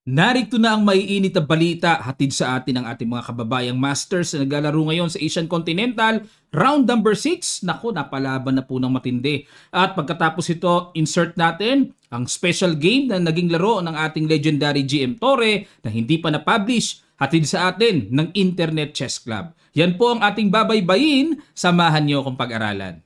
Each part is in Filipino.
Narito na ang maiinit na balita hatid sa atin ng ating mga kababayang masters na naglalaro ngayon sa Asian Continental Round number 6. Naku, napalaban na po ng matindi. At pagkatapos ito, insert natin ang special game na naging laro ng ating legendary GM Torre na hindi pa na-publish, hatid sa atin ng Internet Chess Club. Yan po ang ating babaybayin. Samahan niyo akong pag-aralan.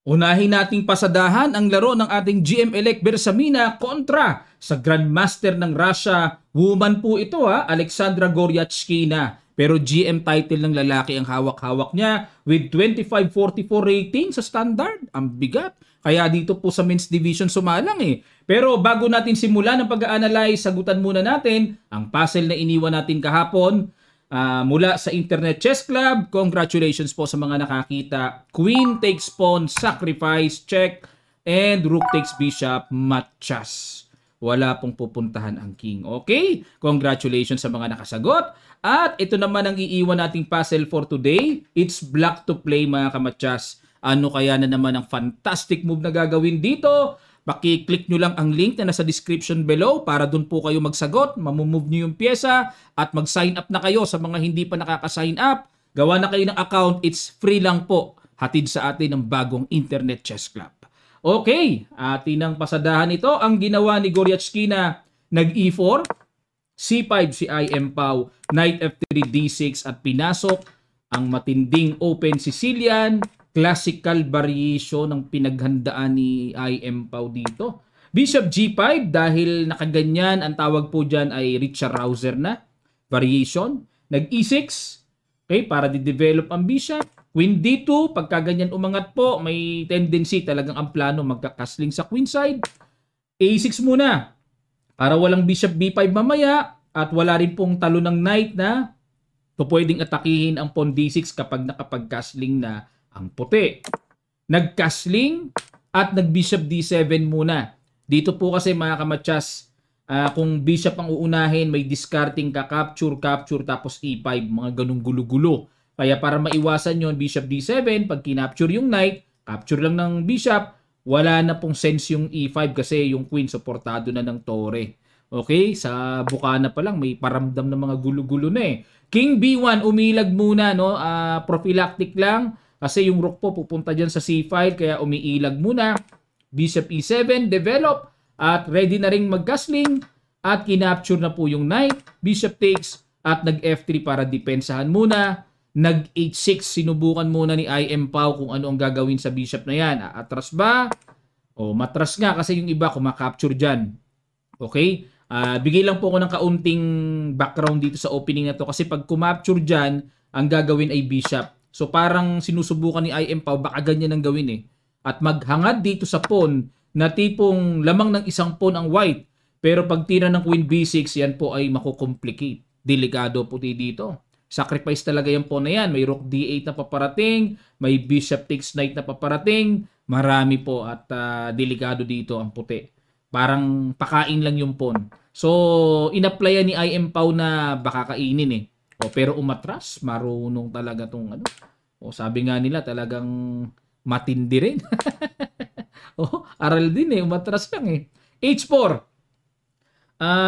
Unahin nating pasadahan ang laro ng ating GM-elect Bersamina kontra sa Grandmaster ng Russia. Woman po ito Alexandra Goryachkina. Pero GM title ng lalaki ang hawak-hawak niya with 25-44 rating sa standard. Ang bigat. Kaya dito po sa men's division sumalang Pero bago natin simulan ang pag-a-analyze, sagutan muna natin ang puzzle na iniwan natin kahapon. Mula sa Internet Chess Club, congratulations po sa mga nakakita. Queen takes pawn, sacrifice, check, and rook takes bishop, matchas. Wala pong pupuntahan ang king. Okay? Congratulations sa mga nakasagot. At ito naman ang iiwan nating puzzle for today. It's black to play mga kamatchas. Ano kaya na naman ang fantastic move na gagawin dito? Paki-click nyo lang ang link na nasa description below para dun po kayo magsagot, mamumove nyo yung pyesa at mag-sign up na kayo sa mga hindi pa nakaka-sign up. Gawa na kayo ng account, it's free lang po. Hatid sa atin ng bagong Internet Chess Club. Okay, atin ang pasadahan ito. Ang ginawa ni Goryachkina, nag-E4, C5 si IM Pau, Knight F3, D6 at pinasok ang matinding Open Sicilian. Classical variation ng pinaghandaan ni IM Pau dito. Bishop G5 dahil nakaganyan, ang tawag po dyan ay Richard Rauser na variation. Nag-E6, okay, para di-develop ang bishop. Queen D2, pagka ganyan umangat po, may tendency talagang ang plano magkakasling sa queen side. A6 muna, para walang bishop B5 mamaya at wala rin pong talo ng knight na pwedeng atakihin ang pawn D6 kapag nakapag-castling na ang puti. Nag-castling at nag-bishop D7 muna. Dito po kasi mga kamatchas, kung bishop ang uunahin, may discarding ka, capture, tapos E5, mga ganung gulo-gulo. Kaya para maiwasan yon, bishop D7, pag kinapture yung knight, capture lang ng bishop, wala na pong sense yung E5 kasi yung queen supportado na ng torre. Okay, sa bukana pa lang may paramdam ng mga gulo-gulo na King B1, umilag muna, no? Prophylactic lang. Kasi yung rook po pupunta dyan sa C5 kaya umiilag muna. Bishop E7, develop at ready na ring mag-castling at kinapture na po yung knight. Bishop takes at nag-F3 para depensahan muna. Nag-H6, sinubukan muna ni IM Pau kung ano ang gagawin sa bishop na yan. Atras ba? O matras nga kasi yung iba kumakapture dyan. Okay? Bigay lang po ako ng kaunting background dito sa opening na to kasi pag kumapture dyan, ang gagawin ay bishop. So parang sinusubukan ni IM Pau baka ganyan ang gawin At maghangad dito sa pawn na tipong lamang ng isang pawn ang white. Pero pag tira ng queen b6, yan po ay makukomplicate. Delikado po dito. Sacrifice talaga yung pawn na yan. May rook d8 na paparating, may bishop takes knight na paparating. Marami po at delikado dito ang puti. Parang pakain lang yung pawn. So inapplyan ni IM Pau na baka kainin pero umatras, marunong talaga tong sabi nga nila talagang matindi rin. Aral din umatras lang H4.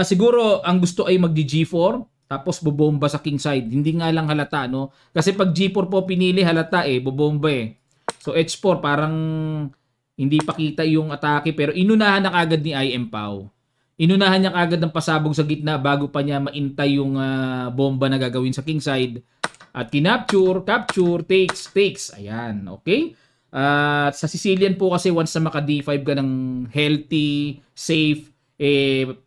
Siguro ang gusto ay mag-G4 tapos bobomba sa king side. Hindi nga lang halata Kasi pag G4 po pinili halata bobomba So H4 parang hindi pakita yung atake pero inunahan na kagad ni IM Pau. Inunahan niya kagad ng pasabog sa gitna bago pa niya maintay yung bomba na gagawin sa king side. At kinapture, capture, takes. Ayan, okay? Sa Sicilian po kasi once na maka D5 ka ng healthy, safe,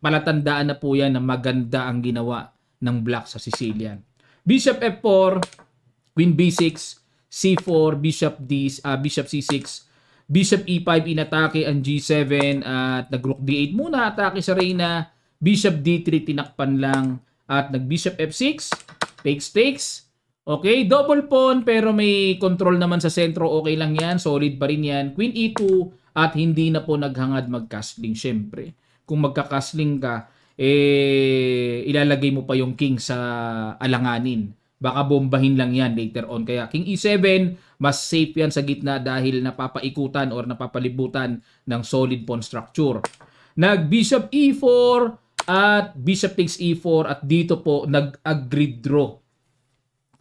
palatandaan na po yan na maganda ang ginawa ng black sa Sicilian. Bishop F4, Queen B6, C4, Bishop C6, Bishop E5 inatake ang G7 at nag-rook D8 muna, atake sa reyna. Bishop D3 tinakpan lang at nag-Bishop F6, takes. Okay, double pawn pero may control naman sa sentro, okay lang yan, solid pa rin yan. Queen E2 at hindi na po naghangad mag-castling syempre. Kung magka-castling ka, ilalagay mo pa yung king sa alanganin. Baka bombahin lang yan later on. Kaya King E7, mas safe yan sa gitna dahil napapaikutan or napapalibutan ng solid pawn structure. Nag Bishop E4 at bishop takes e4 at dito po nag-agreed draw.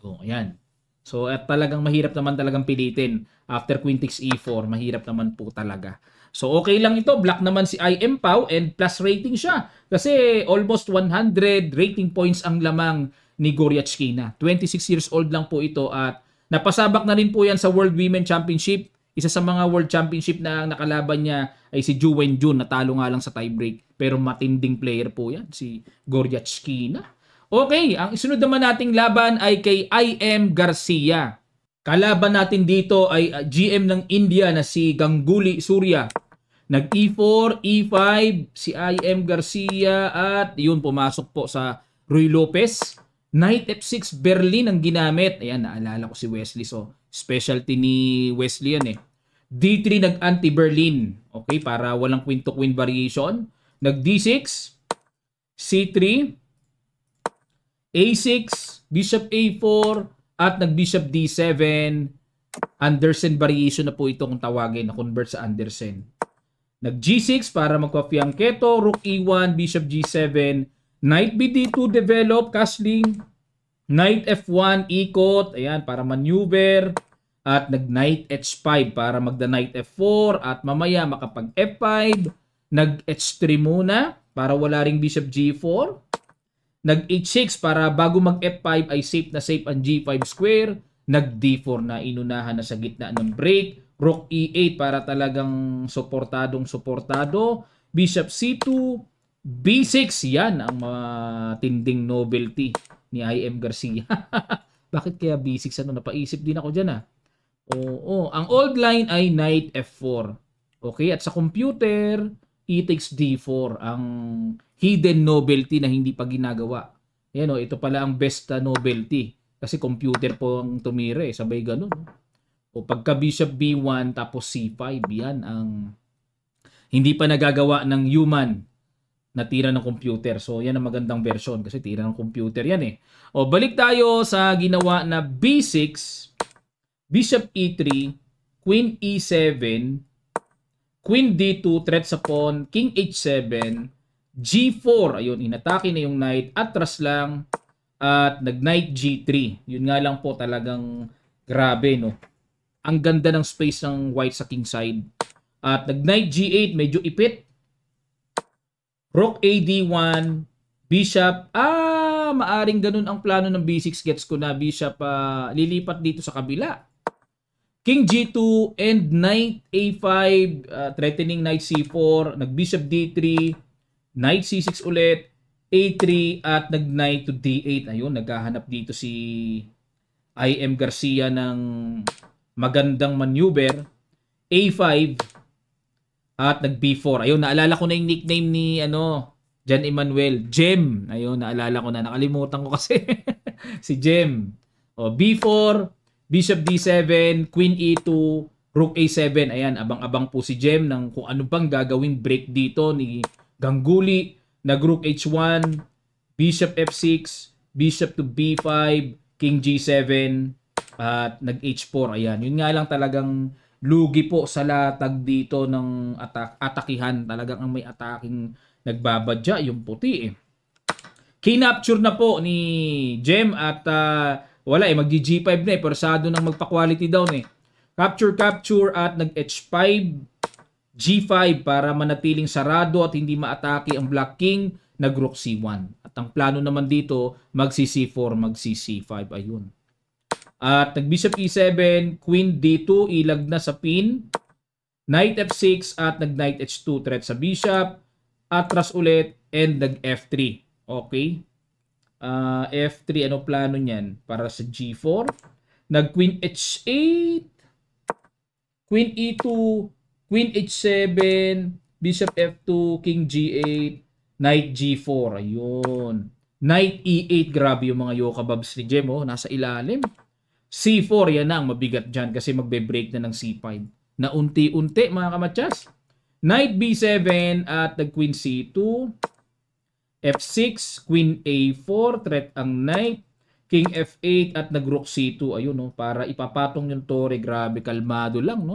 So, ayan. So, at talagang mahirap naman talagang pilitin. After queen takes e4, mahirap naman po talaga. So, okay lang ito. Black naman si IM Pau and plus rating siya. Kasi almost 100 rating points ang lamang ni Goryachkina. 26 years old lang po ito at napasabak na rin po yan sa World Women Championship. Isa sa mga World Championship na nakalaban niya ay si Ju Wenjun. Natalo nga lang sa tiebreak. Pero matinding player po yan, si Goryachkina. Okay, ang isunod naman nating laban ay kay IM Garcia. Kalaban natin dito ay GM ng India na si Ganguly Surya. Nag E4, E5 si IM Garcia at yun pumasok po sa Ruy Lopez. Knight F6 Berlin ang ginamit. Ayan, naalala ko si Wesley. So, specialty ni Wesley yan eh. D3 nag-anti-Berlin. Okay, para walang queen to queen variation. Nag D6, C3, A6, Bishop A4, at nag-Bishop D7. Andersen variation na po ito kung tawagin, na convert sa Andersen. Nag-G6 para magpa-fianchetto, Rook E1, Bishop G7, Knight BD2 develop, castling, Knight F1, ikot, ayan, para maneuver, at nag-Knight H5 para magda-Knight F4, at mamaya makapag F5, nag-H3 muna para wala ring Bishop G4, nag-H6 para bago mag-F5 ay safe na safe ang G5 square, nag-D4 na inunahan na sa gitna ng break, Rook E8 para talagang suportado, Bishop C2, B6, yan ang matinding novelty ni IM Garcia. Bakit kaya B6? Napaisip din ako dyan Oo, ang old line ay Knight F4. Okay, at sa computer, E takes D4, ang hidden novelty na hindi pa ginagawa. Yan ito pala ang best novelty. Kasi computer po ang tumira sabay ganun. O pagka Bishop B1 tapos C5, yan ang hindi pa nagagawa ng human na tira ng computer. So yan ang magandang version kasi tira ng computer yan O balik tayo sa ginawa na B6, Bishop E3, Queen E7, Queen D2, threat sa pawn, King H7, G4, ayun, inatake na yung knight, atras lang, at nag-knight G3. Yun nga lang po talagang grabe, no? Ang ganda ng space ng white sa king side. At nag-knight G8, medyo ipit. Rook AD1, Bishop, maaring ganun ang plano ng B6, gets ko na, Bishop, lilipat dito sa kabila. King G2 and Knight A5, threatening Knight C4, nag-Bishop D3, Knight C6 ulit, A3, at nag-Knight to D8. Ayun, naghahanap dito si IM Garcia ng magandang maneuver. A5, at nag-B4. Ayun, naalala ko na yung nickname ni Jan Emmanuel. Jem. Ayun, naalala ko na. Nakalimutan ko kasi. Si Jem. B4, Bishop D7, Queen E2, Rook A7. Ayan, abang-abang po si Jem ng kung ano bang gagawing break dito ni Ganguly. Nag-Rook H1, Bishop F6, Bishop to B5, King G7, at nag-H4. Ayan, yun nga lang talagang lugi po sa latag dito ng atakihan. Talagang ang may ataking nagbabadya, yung puti Kinapture na po ni Jem at wala mag-G5 na Persado nang magpa-quality down Capture at nag-H5, G5 para manatiling sarado at hindi maatake ang Black King, nag-Rook C1. At ang plano naman dito, mag-C4, mag-C5. Ayun. At nag-Bishop E7, Queen D2, ilag na sa pin. Knight F6 at nag-Knight H2, threat sa Bishop. Atras ulit and nag-F3. Okay. F3, ano plano niyan? Para sa G4. Nag-Queen H8, Queen E2, Queen H7, Bishop F2, King G8, Knight G4. Ayun. Knight E8, grabe yung mga yokababs ni Jem. Nasa ilalim. C4, yan na ang mabigat dyan kasi magbe-break na ng C5. Na unti-unti mga kamatsas. Knight B7 at nag-Queen C2. F6, Queen A4, threat ang Knight. King F8 at nag-Rook C2. Ayun para ipapatong yung tore. Grabe, kalmado lang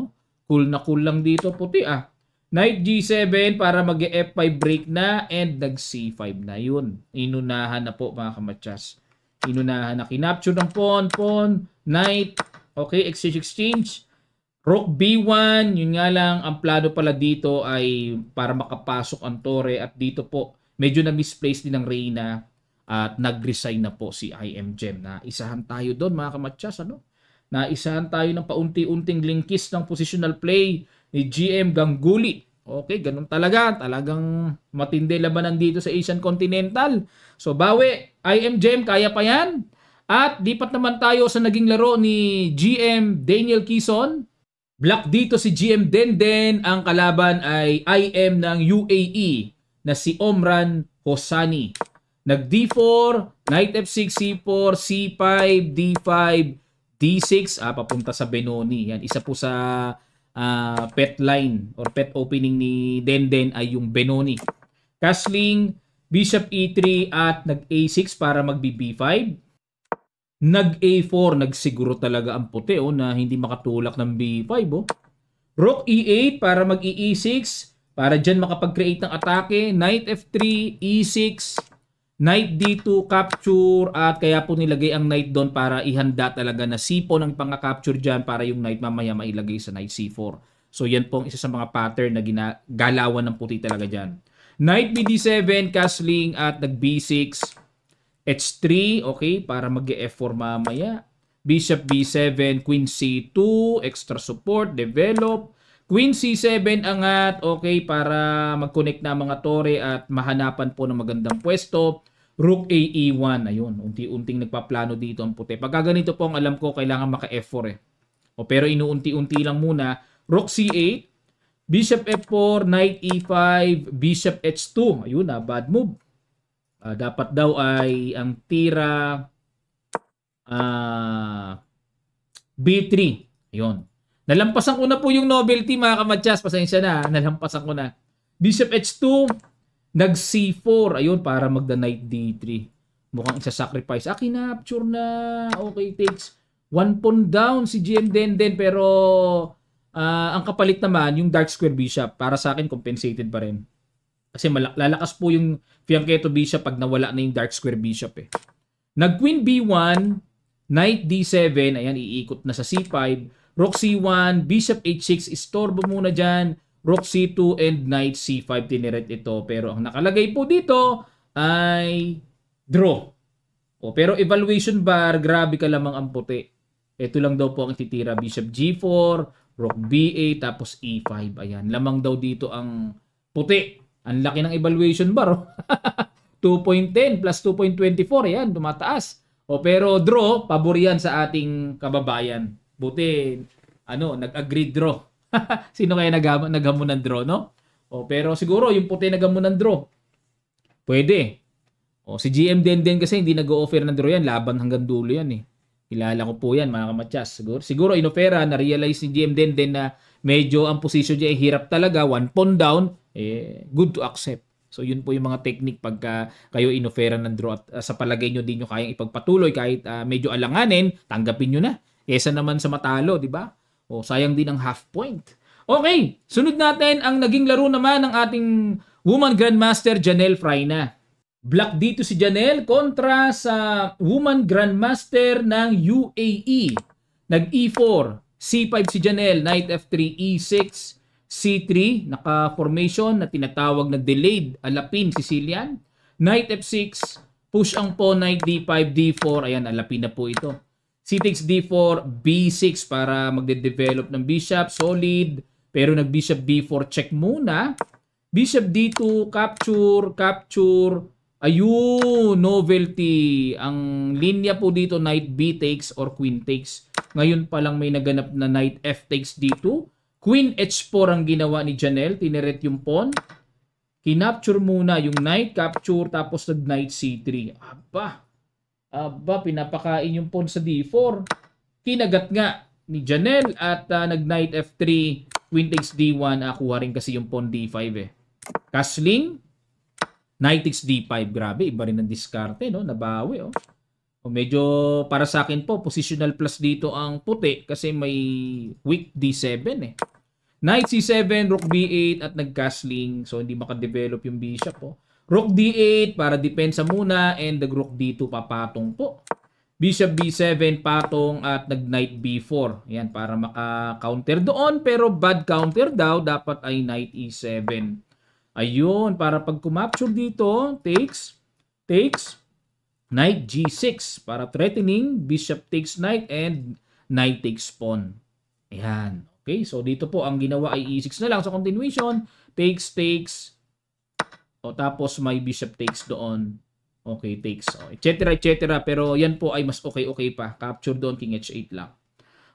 Cool na cool lang dito puti Knight G7 para mag-F5 break na and nag-C5 na. Yun. Inunahan na po mga kamatsas. Inunahan na. Kinapture ng pawn, knight. Okay, exchange. Rook B1. Yun nga lang, ang plano pala dito ay para makapasok ang tore. At dito po, medyo na-misplace din ng Reyna. At nag-resign na po si IMGem. Na isahan tayo doon mga kamatsas. Ano? Naisahan tayo ng paunti-unting linkis ng positional play ni GM Ganguly. Okay, ganun talaga. Talagang matindi labanan dito sa Asian Continental. So, bawi. IMGem, kaya pa yan. At lipat naman tayo sa naging laro ni GM Daniel Quezon. Black dito si GM Denden. Ang kalaban ay IM ng UAE na si Omran Hosani. Nag D4, Knight F6, C4, C5, D5, D6, papunta sa Benoni. Yan, isa po sa pet line or pet opening ni Denden ay yung Benoni. Castling, Bishop E3 at nag-A6 para mag-B5. Nag-A4, nagsiguro talaga ang puti na hindi makatulak ng B5. Rook E8 para mag-E6 para dyan makapag-create ng atake. Knight F3, E6, Knight D2, capture, at kaya po nilagay ang knight doon para ihanda talaga na sipo ng pang-capture dyan para yung knight mamaya mailagay sa knight C4. So yan po ang isa sa mga pattern na ginagalawan ng puti talaga dyan. Knight BD7, castling, at nag-B6, H3, okay, para mag-F4 mamaya. Bishop B7, Queen C2, extra support, develop. Queen C7 angat, okay, para mag-connect na mga tore at mahanapan po ng magandang pwesto. Rook AE1, ayun, unti-unting nagpaplano dito ang puti. Pagka ganito po, ang alam ko, kailangan maka-F4 pero inuunti-unti lang muna. Rook C8, Bishop F4, Knight E5, Bishop H2. Ayun bad move. Dapat daw ay ang tira B3. Ayun. Nalampasan ko na po yung novelty mga kamatsas. Pasensya na. Nalampasan ko na. Bishop H2. Nag-C4. Ayun, para magda-Knight D3. Mukhang isa-sacrifice. Kinapture na. Okay, takes 1 pawn down si GM Denden. Pero ang kapalit naman, yung Dark Square Bishop. Para sa akin, compensated pa rin. Kasi lalakas po yung Fianchetto Bishop pag nawala na yung Dark Square Bishop. Nag-Queen B1. Knight D7. Ayan, iikot na sa C5. Rook C1, Bishop H6, istorbo muna dyan. Rook C2 and Knight C5, tinirect ito. Pero ang nakalagay po dito ay draw. Pero evaluation bar, grabe ka lamang ang puti. Ito lang daw po ang ititira. Bishop G4, Rook B8, tapos E5. Ayan, lamang daw dito ang puti. Ang laki ng evaluation bar. 2.10 plus 2.24. Ayan, tumataas. Pero draw, pabor yan sa ating kababayan. Buti, nag-agree draw. Sino kaya naghamon ng draw, no? Pero siguro, yung puti naghamon ng draw. Pwede. Si GM Denden kasi hindi nag-o-offer ng draw yan. Laban hanggang dulo yan. Kilala ko po yan, mga kamatsas. Siguro inofera, na-realize ni GM Denden na medyo ang position niya ay hirap talaga. 1 pawn down, good to accept. So yun po yung mga technique pagka kayo inofera ng draw at sa palagay nyo din nyo kayang ipagpatuloy kahit medyo alanganin, tanggapin nyo na. Kesa naman sa matalo, di ba? Sayang din ang half point. Okay, sunod natin ang naging laro naman ng ating Woman Grandmaster Janelle Freina. Black dito si Janelle kontra sa Woman Grandmaster ng UAE. Nag-E4, C5 si Janelle, Knight F3, E6, C3, naka-formation na tinatawag na delayed alapin Sicilian. Knight F6, push ang pawn, Knight D5, D4, ayan, alapin na po ito. C takes D4, B6 para magde-develop ng bishop. Solid. Pero nag-bishop B4 check muna. Bishop D2, capture, capture. Ayun, novelty. Ang linya po dito, knight B takes or queen takes. Ngayon pa lang may naganap na knight F takes D2. Queen H4 ang ginawa ni Janelle. Tineret yung pawn. Kinapture muna yung knight, capture, tapos nag-knight C3. Pinapakain yung pawn sa D4. Kinagat nga ni Janelle at nag-knight F3, queen takes D1, kuha rin kasi yung pawn D5 Castling, knight takes D5. Grabe, iba rin ang diskarte, no? Nabawi, medyo para sa akin po, positional plus dito ang puti kasi may weak D7 Knight C7, Rook B8 at nag-castling. So hindi makadevelop yung bishop po. Rook D8 para depensa muna and Rook D2 papatong po. Bishop B7 patong at nag-Knight B4. Ayan, para maka-counter doon pero bad counter daw. Dapat ay Knight E7. Ayun, para pag kumapture dito, takes, Knight G6 para threatening, Bishop takes Knight and Knight takes pawn. Ayan. Okay, so dito po ang ginawa ay E6 na lang sa continuation. Takes. O tapos may Bishop takes doon. Okay, takes. O, etc. Pero yan po ay mas okay pa. Capture doon, King H8 lang.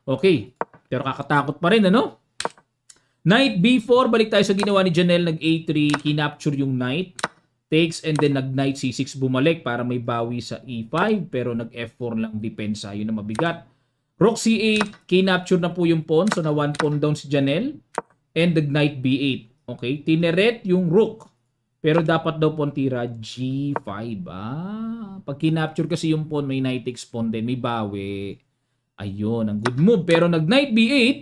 Okay, pero kakatakot pa rin, ano? Knight B4, balik tayo sa ginawa ni Janelle. Nag-A3, kinapture yung Knight. Takes and then nag-Knight C6 bumalik para may bawi sa E5 pero nag-F4 lang depensa. Yun na mabigat. Rook C8, kinapture na po yung pawn. So na 1 pawn down si Janelle. And nag-Knight B8. Okay, tineret yung Rook. Pero dapat daw pawn tira G5. Pag kinapture kasi yung pawn, may Knight takes pawn din. May bawi. Ayun, ang good move. Pero nag-Knight B8,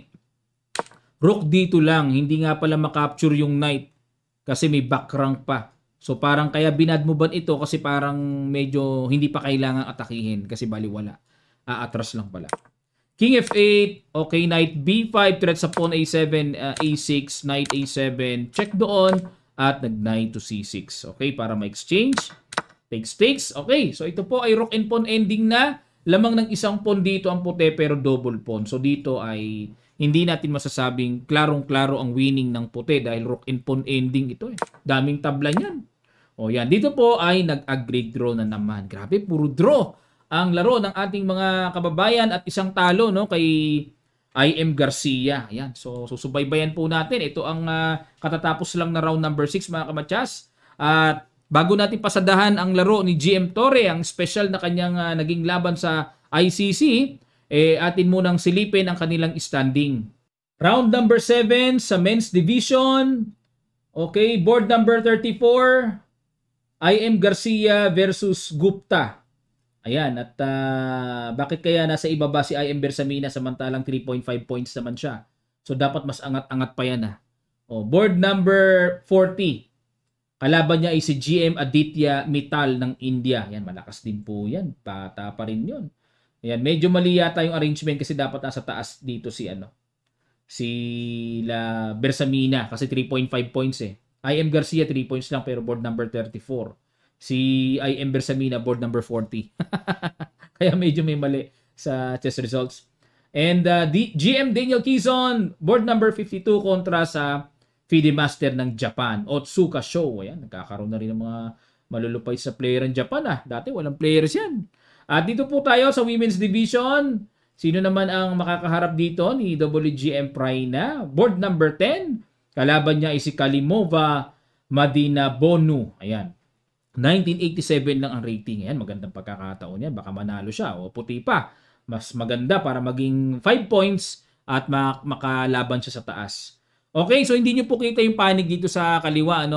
Rook D2 lang. Hindi nga pala makapture yung Knight. Kasi may back rank pa. So parang kaya binadmoban ito kasi parang medyo hindi pa kailangang atakihin kasi baliwala. Atras lang pala. King F8, okay, Knight B5, threat sa pawn A7, A6, Knight A7, check doon at nag-Knight to C6. Okay, para ma-exchange. Takes. Okay, so ito po ay rook and pawn ending na. Lamang ng isang pawn dito ang puti pero double pawn. So dito ay hindi natin masasabing klarong-klaro ang winning ng puti dahil rook and pawn ending ito eh. Daming tabla niyan. O yan, dito po ay nag-aggrade draw na naman. Grabe, puro draw ang laro ng ating mga kababayan at isang talo no kay IM Garcia. Ayan, so susubaybayan po natin. Ito ang katatapos lang na round number 6 mga kamatyas. At bago natin pasadahan ang laro ni GM Torre, ang special na kanyang naging laban sa ICC, atin munang silipin ang kanilang standing. Round number 7 sa men's division. Okay, board number 34. IM Garcia versus Gupta. Ayan, at bakit kaya nasa ibaba si IM Bersamina samantalang 3.5 points naman siya? So dapat mas angat-angat pa yan. Board number 40. Kalaban niya ay si GM Aditya Mittal ng India. Ayan, malakas din po yan. Bata pa rin yun. Ayan, medyo mali yata yung arrangement kasi dapat nasa taas dito si la Bersamina kasi 3.5 points eh. IM Garcia 3 points lang pero board number 34. Si IM Bersamina board number 40. Kaya medyo may mali sa chess results. And GM Daniel Quezon board number 52 kontra sa FIDE Master ng Japan, Otsuka Show. Ayan, nagkakaroon na rin ng mga malulupay sa player ng Japan. Dati walang players yan. At dito po tayo sa women's division. Sino naman ang makakaharap dito ni WGM Praina? Board number 10. Kalaban niya ay si Kalimova Madina Bonu. Ayan. 1987 lang ang rating. Ayan, magandang pagkakataon yan. Baka manalo siya. O puti pa. Mas maganda para maging 5 points at makalaban siya sa taas. Okay, so hindi nyo po kita yung panig dito sa kaliwa,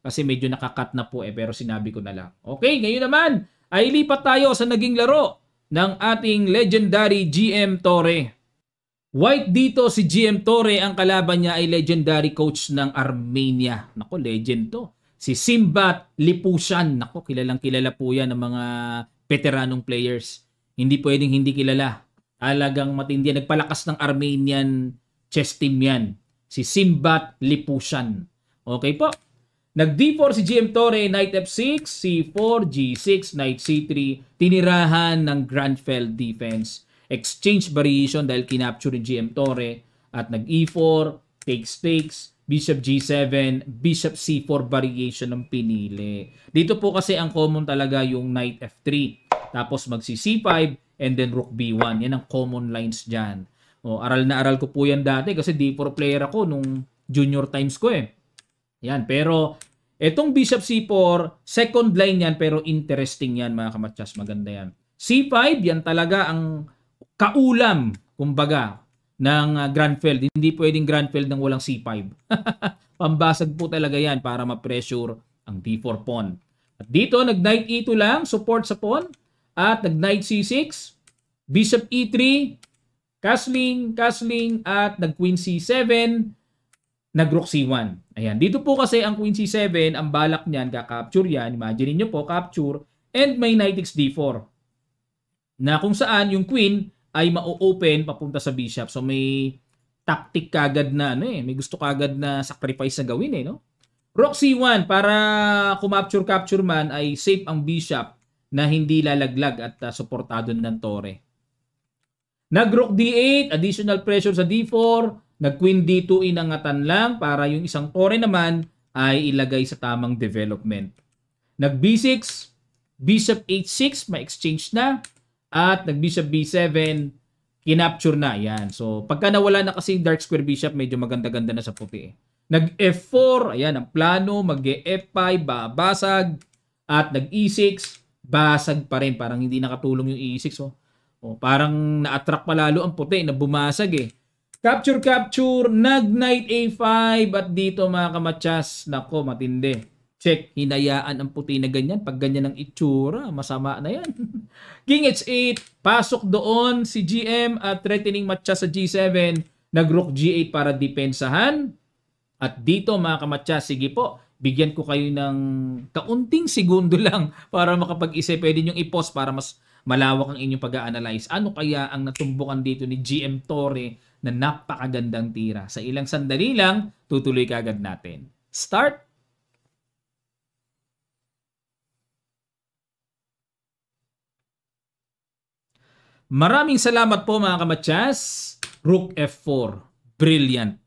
kasi medyo nakakat na po pero sinabi ko na lang. Okay, ngayon naman ay lipat tayo sa naging laro ng ating legendary GM Torre. White dito si GM Torre, ang kalaban niya ay legendary coach ng Armenia. Nako, legend to. Si Simbat Lipushan. Nako, kilalang-kilala po yan ng mga veteranong players. Hindi pwedeng hindi kilala. Alagang matindi. Nagpalakas ng Armenian chess team yan. Si Simbat Lipushan. Okay po. Nag-D4 si GM Torre, Knight F6, C4, G6, Knight C3. Tinirahan ng Grandfeld defense. Exchange variation dahil kinapture ni GM Torre. At nag-E4, takes, Bishop G7, Bishop C4 variation ng pinili. Dito po kasi ang common talaga yung Knight F3. Tapos magsi-C5 and then Rook B1. Yan ang common lines dyan. Aral na aral ko po yan dati kasi D4 player ako nung junior times ko eh. Yan, pero etong Bishop C4, second line yan pero interesting yan mga kamatyas. Maganda yan. C5, yan talaga ang kaulam, kumbaga, ng Grandfeld. Hindi pwedeng Grandfeld ng walang C5. Pambasag po talaga yan para ma-pressure ang D4 pawn. At dito, nag-Knight E2 lang, support sa pawn. At nag-Knight C6, Bishop E3, castling, at nag-Queen C7, nag-rook C1. Ayan. Dito po kasi ang queen C7, ang balak niyan, kakapture yan. Imagine niyo po, capture. And may knight takes D4. Na kung saan yung queen ay ma-open papunta sa bishop. So may tactic kagad na may gusto kagad na sacrifice na gawin no. Rook C1 para kumapture man ay safe ang bishop na hindi lalaglag at suportado ng tore. Nag-rook D8, additional pressure sa D4, nag-queen D2 inangatan lang para yung isang tore naman ay ilagay sa tamang development. Nag-B6, bishop H6, ma-exchange na, at nag-bishop B7, kinapture na. Yan. So, pagka nawala na kasi dark square bishop, medyo maganda-ganda na sa puti. Nag-F4, ayan ang plano, mag-F5, babasag, at nag-E6, basag pa rin. Parang hindi nakatulong yung E6. Parang na-attract pa lalo ang puti na bumasag Capture, nag-knight A5, at dito mga kamatsas, nako, matindi. Check, hinayaan ang puti na ganyan. Pag ganyan ang itsura, masama na yan. King H8, pasok doon si GM at threatening matcha sa G7. Nag-rook G8 para depensahan. At dito mga kamatcha, sige po, bigyan ko kayo ng kaunting segundo lang para makapag-isip. Pwede nyo i-pause para mas malawak ang inyong pag-a-analyze. Ano kaya ang natumbukan dito ni GM Torre na napakagandang tira? Sa ilang sandali lang, tutuloy kagad natin. Start! Maraming salamat po mga kamatsas. Rook F4. Brilliant.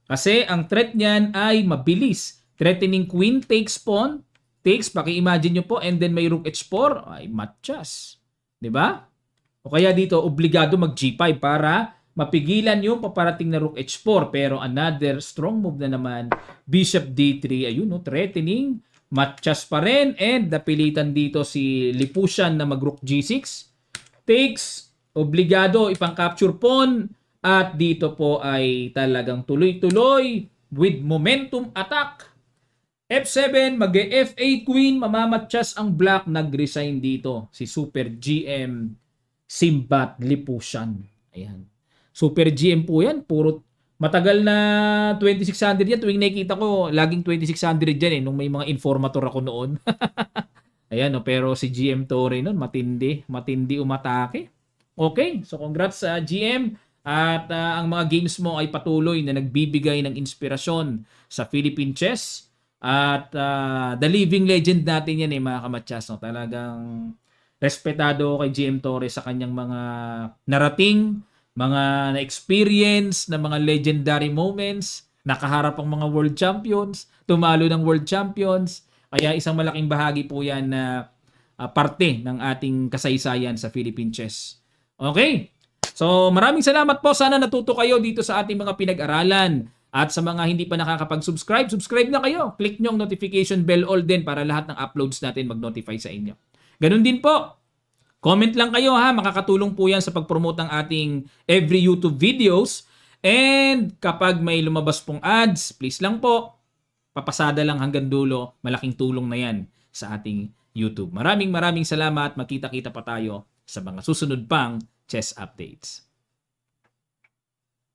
Kasi ang threat niyan ay mabilis. Threatening queen takes pawn. Takes, paki-imagine nyo po. And then may rook H4. Ay, matchas. Diba? O kaya dito, obligado mag G5 para mapigilan yung paparating na rook H4. Pero another strong move na naman. Bishop D3. Ayun, threatening. Matchas pa rin. And napilitan dito si Lipushan na mag rook G6. Takes, obligado ipang-capture pawn, at dito po ay talagang tuloy-tuloy with momentum attack. F7, mag-F8 queen, mamamatchas ang black, nag-resign dito si Super GM Simbat Lipushan. Ayan. Super GM po yan, puro matagal na 2600 yan. Tuwing nakikita ko, laging 2600 yan nung may mga informator ako noon. Ayan, pero si GM Torre nun, matindi umatake. Okay, so congrats sa GM. At ang mga games mo ay patuloy na nagbibigay ng inspirasyon sa Philippine chess. At the living legend natin yan mga kamatsas. Talagang respetado kay GM Torre sa kanyang mga narating, mga na-experience na mga legendary moments. Nakaharap ang mga world champions, tumalo ng world champions. Kaya isang malaking bahagi po yan na parte ng ating kasaysayan sa Philippine chess. Okay? So maraming salamat po. Sana natuto kayo dito sa ating mga pinag-aralan. At sa mga hindi pa nakakapag-subscribe, subscribe na kayo. Click nyo ang notification bell all din para lahat ng uploads natin mag-notify sa inyo. Ganun din po. Comment lang kayo makakatulong po yan sa pag-promote ng ating every YouTube videos. And kapag may lumabas pong ads, please lang po, papasada lang hanggang dulo, malaking tulong na yan sa ating YouTube. Maraming salamat. Magkita-kita pa tayo sa mga susunod pang chess updates.